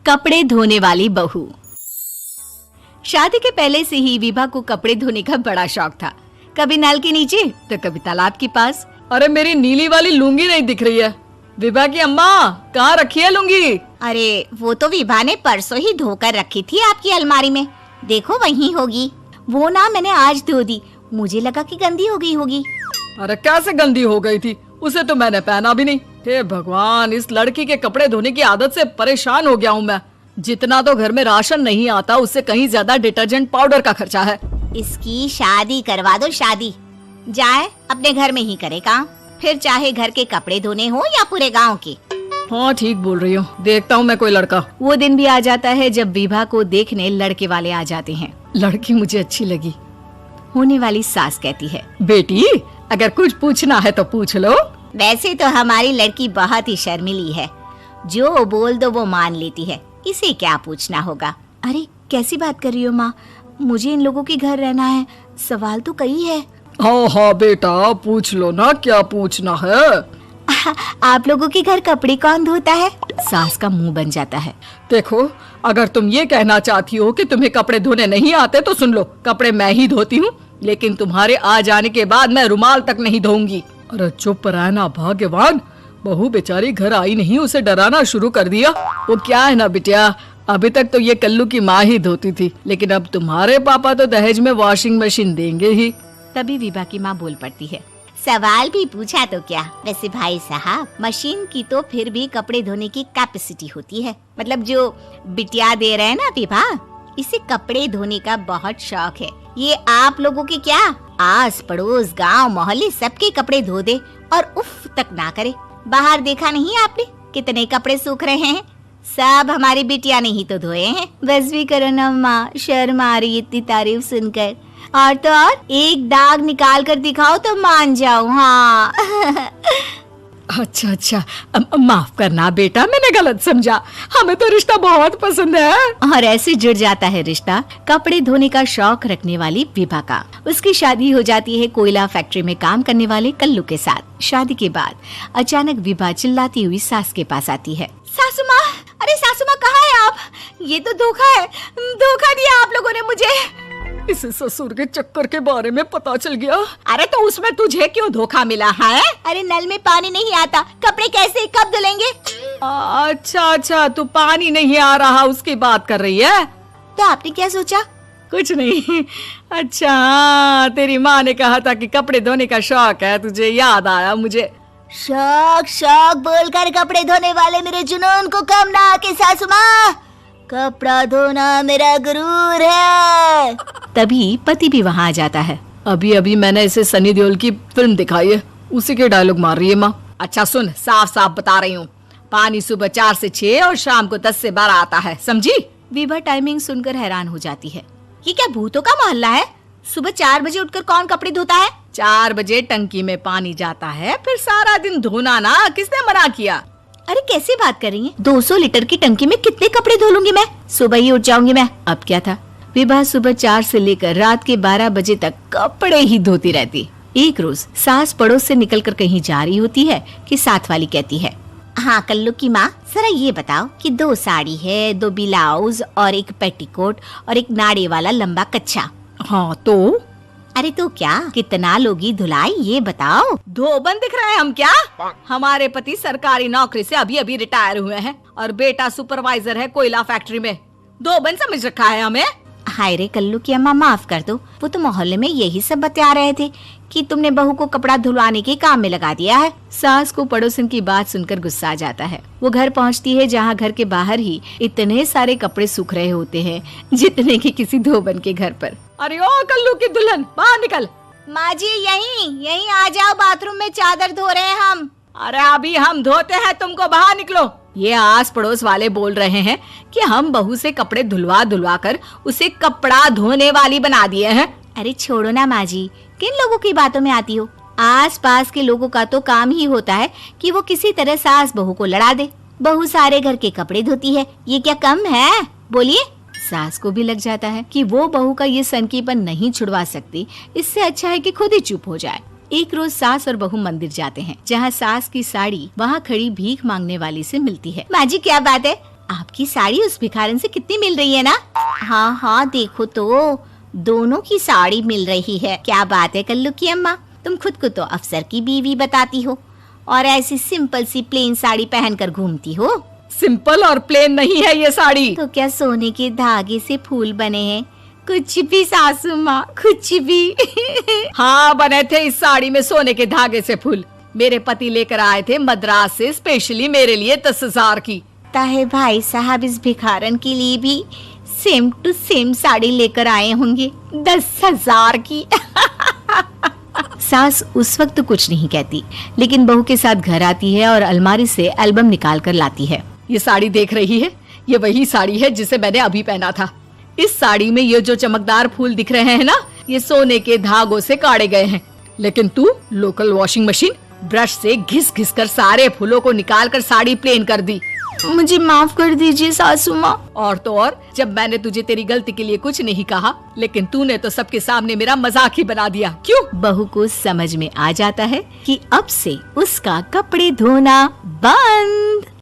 कपड़े धोने वाली बहू। शादी के पहले से ही विभा को कपड़े धोने का बड़ा शौक था। कभी नल के नीचे तो कभी तालाब के पास। अरे मेरी नीली वाली लुंगी नहीं दिख रही है। विभा की अम्मा, कहाँ रखी है लुंगी? अरे वो तो विभा ने परसों ही धोकर रखी थी आपकी अलमारी में, देखो वहीं होगी। वो ना मैंने आज धो दी, मुझे लगा कि गंदी हो गई होगी। अरे कैसे गंदी हो गई थी, उसे तो मैंने पहना भी नहीं। हे भगवान, इस लड़की के कपड़े धोने की आदत से परेशान हो गया हूँ मैं। जितना तो घर में राशन नहीं आता, उससे कहीं ज्यादा डिटर्जेंट पाउडर का खर्चा है। इसकी शादी करवा दो, शादी जाए अपने घर में ही करे काम, फिर चाहे घर के कपड़े धोने हो या पूरे गांव के। हाँ ठीक बोल रही हूँ, देखता हूँ मैं कोई लड़का। वो दिन भी आ जाता है जब विभा को देखने लड़के वाले आ जाते हैं। लड़की मुझे अच्छी लगी। होने वाली सास कहती है, बेटी अगर कुछ पूछना है तो पूछ लो। वैसे तो हमारी लड़की बहुत ही शर्मीली है, जो बोल दो वो मान लेती है, इसे क्या पूछना होगा। अरे कैसी बात कर रही हो माँ, मुझे इन लोगों के घर रहना है, सवाल तो कई है। हाँ हाँ बेटा, पूछ लो ना, क्या पूछना है। आप लोगों के घर कपड़े कौन धोता है? सास का मुंह बन जाता है। देखो, अगर तुम ये कहना चाहती हो कि तुम्हें कपड़े धोने नहीं आते तो सुन लो, कपड़े मैं ही धोती हूँ, लेकिन तुम्हारे आ जाने के बाद मैं रुमाल तक नहीं धोऊंगी। अरे चुप रहना भाग्यवान, बहू बेचारी घर आई नहीं, उसे डराना शुरू कर दिया। वो क्या है ना बिटिया, अभी तक तो ये कल्लू की माँ ही धोती थी, लेकिन अब तुम्हारे पापा तो दहेज में वॉशिंग मशीन देंगे ही। तभी विभा की माँ बोल पड़ती है, सवाल भी पूछा तो क्या। वैसे भाई साहब, मशीन की तो फिर भी कपड़े धोने की कैपेसिटी होती है। मतलब जो बिटिया दे रहे हैं ना विभा, इसे कपड़े धोने का बहुत शौक है। ये आप लोगों के क्या, आस पड़ोस गांव मोहल्ले सबके कपड़े धो दे और उफ तक ना करे। बाहर देखा नहीं आपने कितने कपड़े सूख रहे हैं, सब हमारी बिटिया ने ही तो धोए हैं। बस भी करो ना माँ, शर्म आ रही इतनी तारीफ सुनकर। और तो और एक दाग निकाल कर दिखाओ तो मान जाओ। हाँ अच्छा, माफ करना बेटा, मैंने गलत समझा, हमें तो रिश्ता बहुत पसंद है। और ऐसे जुड़ जाता है रिश्ता कपड़े धोने का शौक रखने वाली विभा का। उसकी शादी हो जाती है कोयला फैक्ट्री में काम करने वाले कल्लू के साथ। शादी के बाद अचानक विभा चिल्लाती हुई सास के पास आती है। सासू माँ, अरे सासू माँ कहाँ है आप? ये तो धोखा है, धोखा दिया आप लोगों ने मुझे। इसे ससुर के चक्कर के बारे में पता चल गया। अरे तो उसमें तुझे क्यों धोखा मिला है? अरे नल में पानी नहीं आता, कपड़े कैसे कब धुलेंगे? अच्छा, तू पानी नहीं आ रहा उसकी बात कर रही है। तो आपने क्या सोचा? कुछ नहीं। अच्छा, तेरी माँ ने कहा था कि कपड़े धोने का शौक है, तुझे याद आया मुझे। शौक बोलकर कपड़े धोने वाले मेरे जुनून को कम ना आके सासू माँ, कपड़ा धोना मेरा गुरूर है। तभी पति भी वहाँ आ जाता है। अभी मैंने इसे सनी देओल की फिल्म दिखाई है, उसी के डायलॉग मार रही है माँ। अच्छा सुन, साफ साफ बता रही हूँ, पानी सुबह 4 से 6 और शाम को 10 से 12 आता है, समझी? विभा टाइमिंग सुनकर हैरान हो जाती है। ये क्या भूतों का मोहल्ला है? सुबह 4 बजे उठकर कौन कपड़े धोता है? 4 बजे टंकी में पानी जाता है, फिर सारा दिन धोना ना, किसने मना किया? अरे कैसी बात कर रही हैं? 200 लीटर की टंकी में कितने कपड़े धो लूंगी मैं, सुबह ही उठ जाऊंगी मैं। अब क्या था, विभा सुबह 4 से लेकर रात के 12 बजे तक कपड़े ही धोती रहती। एक रोज सास पड़ोस से निकलकर कहीं जा रही होती है कि साथ वाली कहती है, हाँ कल्लू की माँ, जरा ये बताओ कि 2 साड़ी है, 2 ब्लाउज और एक पेटीकोट और एक नाड़े वाला लंबा कच्छा। हाँ तो? अरे तो क्या, कितना लोगी धुलाई ये बताओ। धोबन दिख रहे हैं हम क्या? हमारे पति सरकारी नौकरी से अभी रिटायर हुए हैं और बेटा सुपरवाइजर है कोयला फैक्ट्री में। धोबन समझ रखा है हमें? हाय रे कल्लू की अम्मा, माफ कर दो, वो तो मोहल्ले में यही सब बता रहे थे कि तुमने बहू को कपड़ा धुलवाने के काम में लगा दिया है। सास को पड़ोसन की बात सुनकर गुस्सा आ जाता है। वो घर पहुंचती है जहां घर के बाहर ही इतने सारे कपड़े सूख रहे होते हैं जितने कि किसी धोबन के घर पर। अरे ओ कल्लू की दुल्हन, बाहर निकल। माँ जी यहीं आ जाओ, बाथरूम में चादर धो रहे हैं हम। अरे अभी हम धोते हैं, तुमको बाहर निकलो। ये आस पड़ोस वाले बोल रहे हैं कि हम बहू से कपड़े धुलवा कर उसे कपड़ा धोने वाली बना दिए हैं। अरे छोड़ो ना माँ जी, किन लोगों की बातों में आती हो? आस पास के लोगों का तो काम ही होता है कि वो किसी तरह सास बहू को लड़ा दे। बहू सारे घर के कपड़े धोती है, ये क्या कम है? बोलिए। सास को भी लग जाता है कि वो बहू का ये सनकीपन नहीं छुड़वा सकती, इससे अच्छा है कि खुद ही चुप हो जाए। एक रोज सास और बहू मंदिर जाते हैं, जहाँ सास की साड़ी वहाँ खड़ी भीख मांगने वाली से मिलती है। माँ जी क्या बात है, आपकी साड़ी उस भिखारन से कितनी मिल रही है ना? हाँ हाँ देखो तो, दोनों की साड़ी मिल रही है। क्या बात है कल्लू की अम्मा, तुम खुद को तो अफसर की बीवी बताती हो और ऐसी सिंपल सी प्लेन साड़ी पहनकर घूमती हो। सिंपल और प्लेन नहीं है ये साड़ी। तो क्या सोने के धागे से फूल बने हैं? कुछ भी सासू माँ, कुछ भी। हाँ बने थे इस साड़ी में सोने के धागे से फूल। मेरे पति लेकर आए थे मद्रास से स्पेशली मेरे लिए 10,000 की। ताहे भाई साहब इस भिखारन के लिए भी सेम टू सेम साड़ी लेकर आए होंगे 10,000 की। सास उस वक्त कुछ नहीं कहती, लेकिन बहू के साथ घर आती है और अलमारी से एल्बम निकाल कर लाती है। ये साड़ी देख रही है, ये वही साड़ी है जिसे मैंने अभी पहना था। इस साड़ी में ये जो चमकदार फूल दिख रहे हैं ना, ये सोने के धागों से काटे गए हैं। लेकिन तू लोकल वॉशिंग मशीन ब्रश से घिस घिस कर सारे फूलों को निकाल कर साड़ी प्लेन कर दी। मुझे माफ कर दीजिए सासू माँ। और तो और, जब मैंने तुझे तेरी गलती के लिए कुछ नहीं कहा, लेकिन तूने तो सबके सामने मेरा मजाक ही बना दिया। क्यों? बहू को समझ में आ जाता है कि अब से उसका कपड़े धोना बंद।